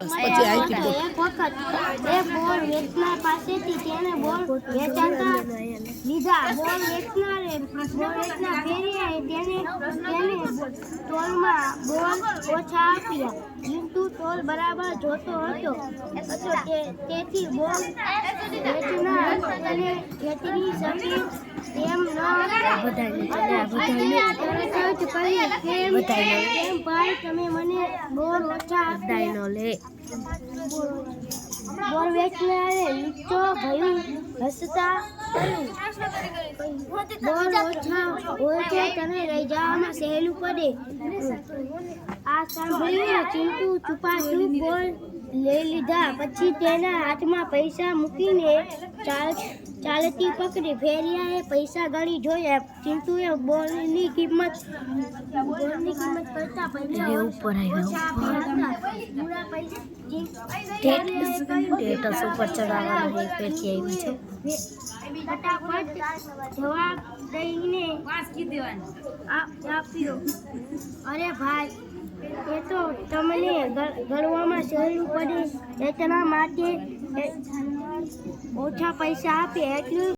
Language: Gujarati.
પછી આઈથી એક વખત એ બોલ વેચનાર પાસેથી તેને બોલ વેચાતા લીધા. બોલ વેચનાર ફેરિયાએ તેને તોલમાં બોલ ઓછા આપ્યા. ચિંટુ તોલ બરાબર જોતો હતો તેથી બોલ વેચનાર તેને વેચી શકે તેમ ન કેમ ભાઈ તમે મને બોલ ઓછા આપ્યા? બોલ વેચનારે નીચો ભયું હસતા કહ્યું, બોલ ઓછા હોય તો તને લઈ જવામાં સહેલું પડે. આ સાંભળીને ચિંટુ છુપાછુપ બોલ લઈ લીધા. પછી તેના હાથમાં પૈસા મૂકીને ચાલતી પકડી. ફેરિયાએ પૈસા ગણી જોયા. ચિંટુએ બોલની કિંમત કરતા પૈસા ઓછા આપ્યા હતા. ફટાફટ જવાબ દઈને આપ્યો, અરે ભાઈ, એ તો તમને ગણવામાં સહેલું પડે એટલા માટે ઓછા પૈસા આપે એટલું